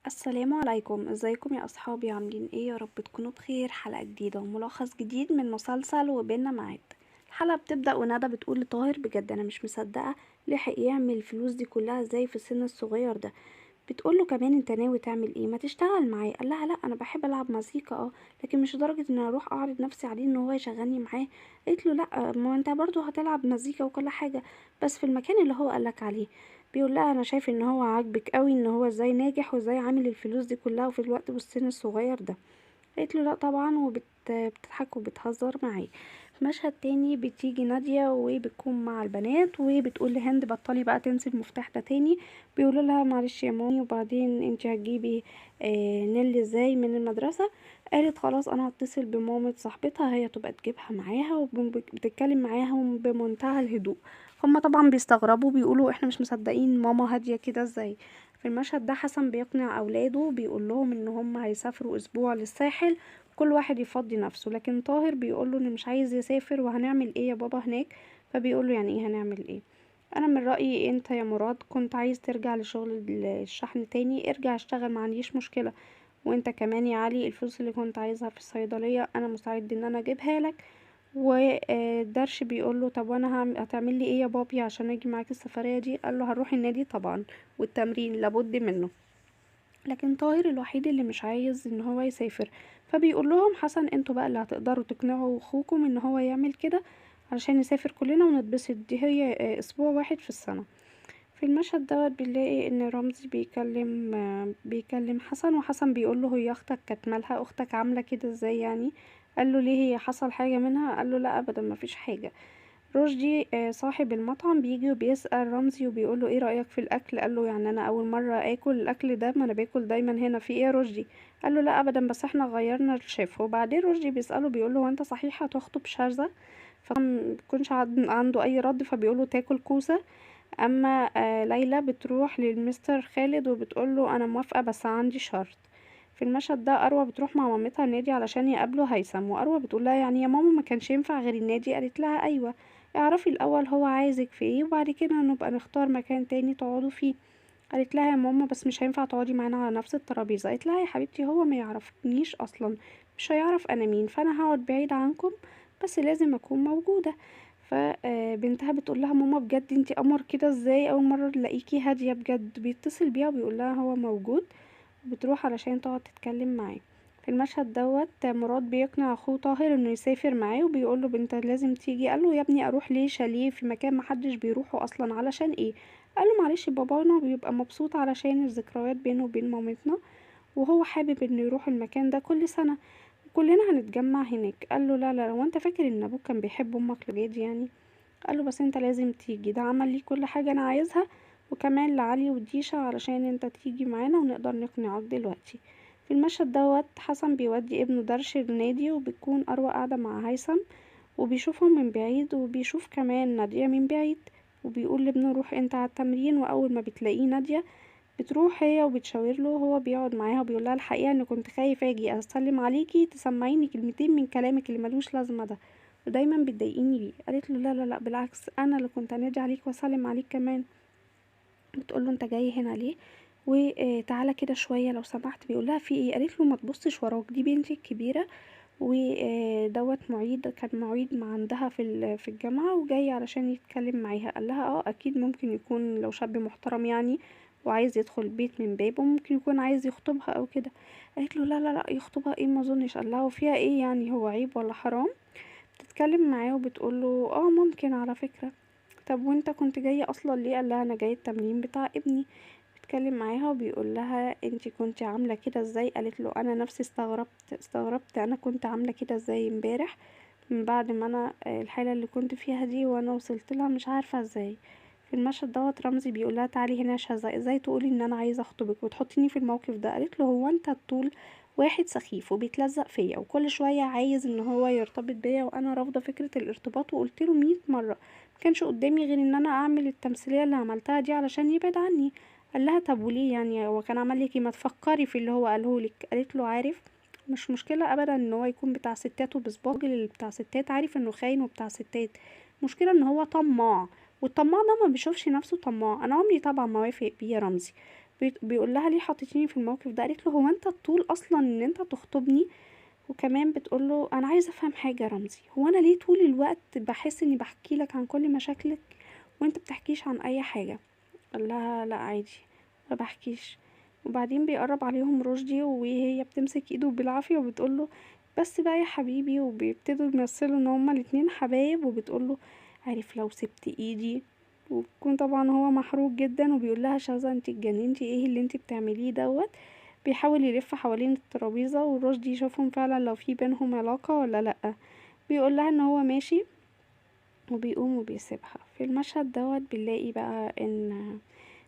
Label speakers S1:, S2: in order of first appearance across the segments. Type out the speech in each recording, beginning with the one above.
S1: السلام عليكم، ازيكم يا اصحابي؟ عاملين ايه؟ يا رب تكونوا بخير. حلقة جديدة وملخص جديد من مسلسل وبيننا ميعاد. الحلقة بتبدأ وندى بتقول لطاهر: بجد انا مش مصدقة لحق يعمل الفلوس دي كلها ازاي في السن الصغير ده. بتقول له كمان: انت ناوي تعمل ايه؟ ما تشتغل معاه. قال لها: لا انا بحب العب مزيكا لكن مش لدرجة ان اروح اعرض نفسي عليه ان هو يشغلني معاه. قالت له: لا ما انت برضو هتلعب مزيكا وكل حاجة، بس في المكان اللي هو قالك عليه. بيقول لها: انا شايف ان هو عاجبك قوي، ان هو ازاي ناجح وازاي عامل الفلوس دي كلها وفي الوقت والسن الصغير ده. قالت له: لا طبعا، بتضحك وبتهزر معاه. في مشهد تاني بتيجي نادية وبتكون مع البنات وبتقول لهند: بطلي بقى تنسي المفتاح ده تاني. بيقولوا لها: معلش يا مامي، وبعدين انتي هتجيبي نيلي ازاي من المدرسة؟ قالت: خلاص انا هتصل بمامة صاحبتها، هي تبقى تجيبها معاها. وبتتكلم معاهم بمنتهى الهدوء. هما طبعا بيستغربوا، بيقولوا: احنا مش مصدقين ماما هادية كده ازاي. في المشهد ده حسن بيقنع اولاده، بيقول لهم ان هم هيسافروا اسبوع للساحل، كل واحد يفضي نفسه. لكن طاهر بيقول له انه مش عايز يسافر. وهنعمل ايه يا بابا هناك؟ فبيقول له: يعني ايه هنعمل ايه؟ انا من رأيي انت يا مراد كنت عايز ترجع لشغل الشحن تاني، ارجع اشتغل، ما عنديش مشكلة. وانت كمان يا علي، الفلوس اللي كنت عايزها في الصيدلية انا مستعد ان انا اجيبها لك. ودرش بيقول له: طب وانا هتعمل لي ايه يا بابي عشان اجي معاك السفرية دي؟ قال له: هنروح النادي طبعا، والتمرين لابد منه. لكن طاهر الوحيد اللي مش عايز ان هو يسافر. فبيقول لهم حسن: انتوا بقى اللي هتقدروا تقنعوا اخوكم ان هو يعمل كده علشان نسافر كلنا ونتبسط. دي هي اسبوع واحد في السنة. في المشهد دوت بنلاقي ان رمزي بيكلم حسن، وحسن بيقول له: هي اختك كانت مالها؟ اختك عاملة كده ازاي يعني؟ قال له: ليه، هي حصل حاجة منها؟ قال له: لا ابدا، مفيش حاجة. رشدي صاحب المطعم بيجي وبيسأل رمزي وبيقوله: ايه رأيك في الاكل؟ قال له: يعني انا اول مرة اكل الاكل ده، ما انا باكل دايما هنا. في ايه يا رشدي؟ قال له: لا ابدا، بس احنا غيرنا الشيف. وبعدين رشدي بيسأله بيقوله: هو انت صحيح هتخطب شاذة؟ فما بيكونش عنده اي رد، فبيقوله: تاكل كوسة. اما ليلى بتروح للمستر خالد وبتقوله: انا موافقة بس عندي شرط. في المشهد ده اروى بتروح مع مامتها النادي علشان يقابلوا هيثم، واروى بتقول لها: يعني يا ماما ما كانش ينفع غير النادي؟ قالت لها: ايوه، اعرفي الاول هو عايزك في ايه وبعد كده نبقى نختار مكان تاني تقعدوا فيه. قالت لها: يا ماما بس مش هينفع تقعدي معانا على نفس الترابيزه. قالت لها: يا حبيبتي هو ما يعرفنيش اصلا، مش هيعرف انا مين، فانا هقعد بعيد عنكم بس لازم اكون موجوده. فبنتها بتقول لها: ماما بجد انتي قمر كده ازاي؟ اول مره نلاقيكي هاديه بجد. بيتصل بيها وبيقول لها هو موجود. بتروح علشان تقعد تتكلم معاه. في المشهد دوت مراد بيقنع اخوه طاهر انه يسافر معاه وبيقول له: بنت لازم تيجي. قال له: يا ابني اروح ليه شاليه في مكان محدش بيروحه اصلا؟ علشان ايه؟ قال له: معلش بابانا بيبقى مبسوط علشان الذكريات بينه وبين مامتنا، وهو حابب انه يروح المكان ده كل سنة، كلنا هنتجمع هناك. قال له: لا لا، هو انت فاكر ان ابوك كان بيحب امك لجد يعني؟ قال له: بس انت لازم تيجي، ده عمل لي كل حاجة انا عايزها، وكمان لعلي وديشة علشان انت تيجي معانا ونقدر نقنعك دلوقتي. في المشهد دوت حسن بيودي ابنه درش النادي، وبتكون أروى قاعدة مع هيثم وبيشوفهم من بعيد، وبيشوف كمان نادية من بعيد. وبيقول لابنه: روح انت على التمرين. واول ما بتلاقيه نادية بتروح هي وبتشاور له، هو بيقعد معاها وبيقول لها: الحقيقة ان كنت خايف اجي اسلم عليكي تسمعيني كلمتين من كلامك اللي ملوش لازمة ده، ودايما بتضايقيني بيه. قالت له: لا لا لا، بالعكس، انا اللي كنت انادي عليك واسلم عليك كمان. بتقول له: انت جاي هنا ليه؟ وتعالى كده شويه لو سمحت. بيقول لها: في ايه؟ قالت له: ما تبصش وراك، دي بنتي الكبيره، ودوت معيد، كان معيد ما عندها في الجامعه وجاي علشان يتكلم معاها. قال لها: اه اكيد، ممكن يكون لو شاب محترم يعني وعايز يدخل البيت من بابه ممكن يكون عايز يخطبها او كده. قالت له: لا لا لا، يخطبها ايه؟ ما اظنش. قال لها: وفيها ايه يعني؟ هو عيب ولا حرام؟ بتتكلم معاه وبتقول له: اه ممكن على فكره. طب وانت كنت جاية اصلا ليه؟ قال لها: انا جاي التمرين بتاع ابني. بيتكلم معاها وبيقول لها: انتي كنتي عاملة كده ازاي؟ قالت له: انا نفسي استغربت انا كنت عاملة كده ازاي امبارح من بعد ما انا الحالة اللي كنت فيها دي وانا وصلت لها مش عارفة ازاي. في المشهد دوت رمزي بيقول لها: تعالي هنا يا شذا، ازاي تقولي ان انا عايزة اخطبك وتحطيني في الموقف ده؟ قالت له: هو انت الطول واحد سخيف وبيتلزق فيا وكل شوية عايز ان هو يرتبط بيا، وانا رافضة فكرة الارتباط وقلت له 100 مرة مكانش قدامي غير ان انا اعمل التمثيليه اللي عملتها دي علشان يبعد عني. قال لها: طب وليه يعني؟ هو كان عمل لك إيه؟ ما تفكري في اللي هو قاله لك. قالت له: عارف، مش مشكله ابدا ان هو يكون بتاع ستات وبصباج اللي بتاع ستات، عارف انه خاين وبتاع ستات. مشكله ان هو طماع، والطماع ده ما بيشوفش نفسه طماع. انا عمري طبعا ما وافق بيه يا رمزي. بيقول لها ليه حطيتيني في الموقف ده؟ قالت له هو انت الطول اصلا ان انت تخطبني؟ وكمان بتقول له انا عايزه افهم حاجه يا رمزي، هو انا ليه طول الوقت بحس اني بحكي لك عن كل مشاكلك وانت بتحكيش عن اي حاجه؟ قال لها لا عادي ما بحكيش. وبعدين بيقرب عليهم رشدي وهي بتمسك ايده بالعافيه وبتقول له بس بقى يا حبيبي، وبيبتدوا يمثلوا ان هما الاتنين حبايب، وبتقول له عارف لو سبت ايدي. وبيكون طبعا هو محروق جدا وبيقول لها شذا انت اتجننتي، ايه اللي انت بتعمليه دوت؟ بيحاول يلف حوالين الترابيزه ورشدي يشوفهم فعلا لو في بينهم علاقه ولا لا. بيقول لها ان هو ماشي وبيقوم وبيسيبها. في المشهد دوت بنلاقي بقى ان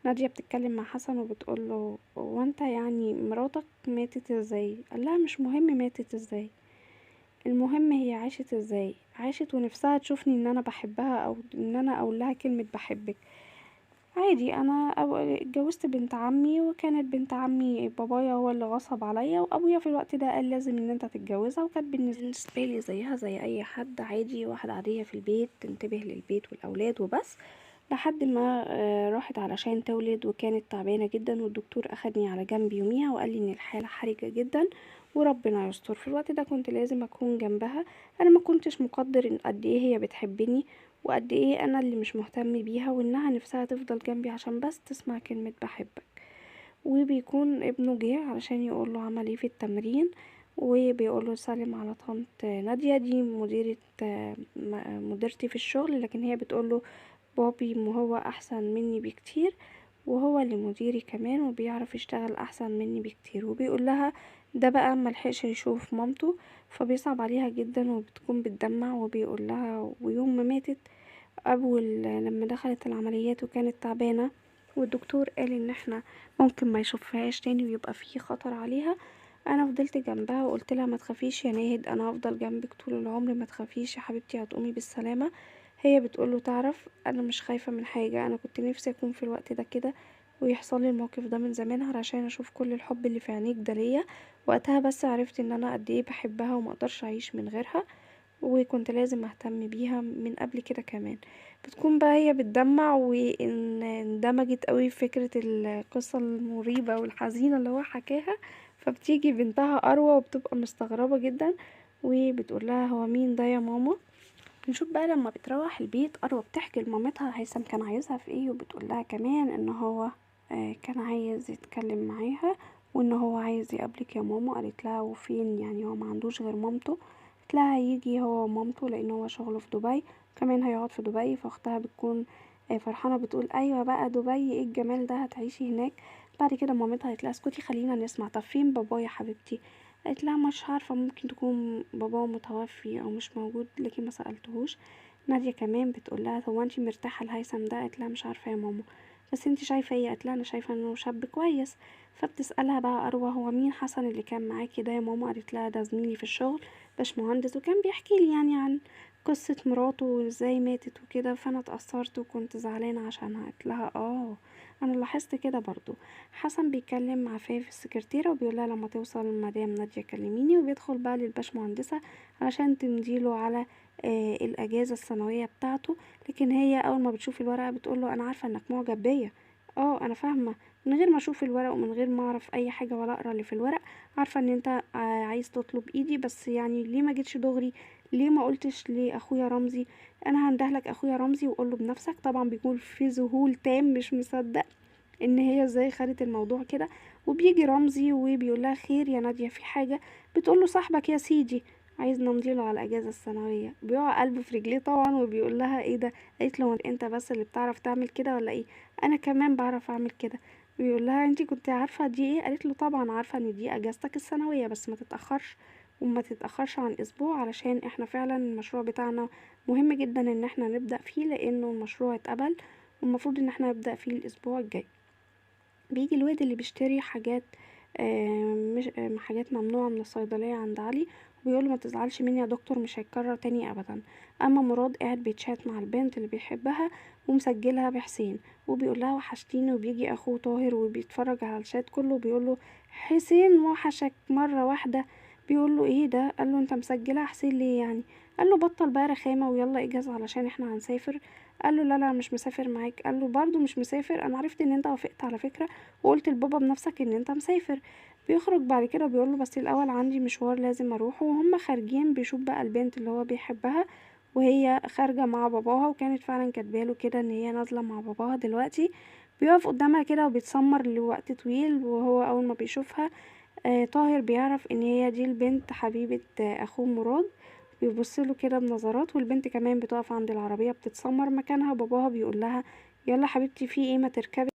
S1: نادية بتتكلم مع حسن وبتقوله هو انت يعني مراتك ماتت ازاي؟ قالها مش مهم ماتت ازاي، المهم هي عاشت ازاي، عاشت ونفسها تشوفني ان انا بحبها او ان انا اقول لها كلمة بحبك. عادي انا اتجوزت بنت عمي، وكانت بنت عمي بابايا هو اللي غصب عليا، وابويا في الوقت ده قال لازم ان انت تتجوزها، وكانت بالنسبه لي زيها زي اي حد عادي، واحده عاديه في البيت تنتبه للبيت والاولاد وبس. لحد ما راحت علشان تولد وكانت تعبانه جدا، والدكتور اخدني على جنب يوميها وقال لي ان الحاله حرجه جدا وربنا يستر. في الوقت ده كنت لازم اكون جنبها، انا ما كنتش مقدر ان قد ايه هي بتحبني وقد ايه انا اللي مش مهتم بيها، وانها نفسها تفضل جنبي عشان بس تسمع كلمة بحبك. وبيكون ابنه جه علشان يقوله عمل ايه في التمرين، وبيقوله سلم على طنط نادية، دي مديرة مديرتي في الشغل، لكن هي بتقوله بابي هو احسن مني بكتير، وهو اللي مديري كمان وبيعرف يشتغل احسن مني بكتير. وبيقول لها ده بقى ملحقش يشوف مامته فبيصعب عليها جدا وبتكون بتدمع. وبيقول لها ويوم ما ماتت اول لما دخلت العمليات وكانت تعبانة والدكتور قال ان احنا ممكن ما يشوفهاش تاني ويبقى فيه خطر عليها، انا فضلت جنبها وقلت لها ما تخافيش يا ناهد، انا هفضل جنبك طول العمر، ما تخافيش يا حبيبتي هتقومي بالسلامة. هي بتقوله تعرف انا مش خايفة من حاجة، انا كنت نفسي اكون في الوقت ده كده ويحصل لي الموقف ده من زمان علشان اشوف كل الحب اللي في عينيك ده ليا. وقتها بس عرفت ان انا قد ايه بحبها وما اقدرش اعيش من غيرها، وكنت لازم اهتم بيها من قبل كده كمان. بتكون بقى هي بتدمع وان اندمجت قوي في فكرة القصة المريبة والحزينة اللي هو حكاها. فبتيجي بنتها اروى وبتبقى مستغربة جدا وبتقول لها هو مين ده يا ماما؟ نشوف بقى لما بتروح البيت اروى بتحكي لمامتها هيثم كان عايزها في ايه، وبتقول لها كمان ان هو كان عايز يتكلم معاها وان هو عايز يقابلك يا ماما. قالت لها وفين يعني، هو ما عندوش غير مامته؟ قالت لها هيجي هو ومامته لان هو شغله في دبي كمان هيقعد في دبي. فاختها بتكون فرحانه بتقول ايوه بقى دبي ايه الجمال ده هتعيشي هناك. بعد كده مامتها قالت لها اسكتي خلينا نسمع، طب فين بابا يا حبيبتي؟ قالت لها مش عارفه ممكن تكون بابا متوفي او مش موجود لكن ما سالتهوش. نادية كمان بتقول لها هو انتي مرتاحه لهيثم ده؟ قالت لها مش عارفه يا ماما، بس انتي شايفه ايه؟ قالت لها انا شايفه انه شاب كويس. فبتسالها بقى اروى هو مين حسن اللي كان معاكي ده يا ماما؟ قالت لها ده زميلي في الشغل باشمهندس، وكان بيحكي لي يعني عن قصة مراته وازاي ماتت وكده، فانا اتأثرت وكنت زعلانة عشانها. قالت لها اه انا لاحظت كده برضو. حسن بيتكلم مع فاي في السكرتيرة وبيقول لها لما توصل مدام نادية كلميني، وبيدخل بقى للباشمهندسة علشان تمديله على الاجازة السنوية بتاعته. لكن هي اول ما بتشوف الورقة بتقوله انا عارفة انك معجب بيا. اه انا فاهمة، من غير ما اشوف الورق ومن غير ما اعرف اي حاجة ولا اقرا اللي في الورق عارفة ان انت عايز تطلب ايدي، بس يعني ليه ما جيتش دغري؟ ليه ما قلتش لاخويا رمزي؟ انا هندهلك اخويا رمزي وقوله بنفسك. طبعا بيكون في ذهول تام مش مصدق ان هي ازاي خدت الموضوع كده. وبيجي رمزي وبيقول لها خير يا نادية في حاجة؟ بتقول له صاحبك يا سيدي عايز نمضيله على الاجازة السنوية. بيقع قلبه في رجليه طبعا وبيقول لها ايه ده؟ قالت له انت بس اللي بتعرف تعمل كده ولا ايه؟ انا كمان بعرف اعمل كده. بيقول لها انتي كنت عارفة دي ايه؟ قالت له طبعا عارفة ان دي اجازتك السنوية بس ما تتأخرش وما تتأخرش عن اسبوع علشان احنا فعلا المشروع بتاعنا مهم جدا ان احنا نبدأ فيه لانه المشروع اتقبل والمفروض ان احنا نبدأ فيه الاسبوع الجاي. بيجي الواد اللي بيشتري حاجات مش حاجات ممنوعة من الصيدلية عند علي وبيقوله ما تزعلش مني يا دكتور مش هيتكرر تاني ابدا. اما مراد قاعد بيتشات مع البنت اللي بيحبها ومسجلها بحسين وبيقول لها وحشتيني. وبيجي اخوه طاهر وبيتفرج على الشات كله وبيقوله حسين وحشك مرة واحدة. بيقول له ايه ده؟ قال له انت مسجلها حسين ليه يعني؟ قال له بطل بقى رخامه ويلا اجهز علشان احنا هنسافر. قال له لا لا مش مسافر معاك. قال له برضو مش مسافر، انا عرفت ان انت وافقت على فكره وقلت لبابا بنفسك ان انت مسافر. بيخرج بعد كده بيقول له بس الاول عندي مشوار لازم اروحه. وهم خارجين بيشوف بقى البنت اللي هو بيحبها وهي خارجه مع باباها، وكانت فعلا كاتباله كده ان هي نازله مع باباها دلوقتي. بيقف قدامها كده وبيتسمر لوقت طويل، وهو اول ما بيشوفها طاهر بيعرف ان هي دي البنت حبيبة اخوه مراد. بيبصله كده بنظرات، والبنت كمان بتقف عند العربية بتتسمر مكانها. باباها بيقول لها يلا حبيبتي في ايه ما تركبي.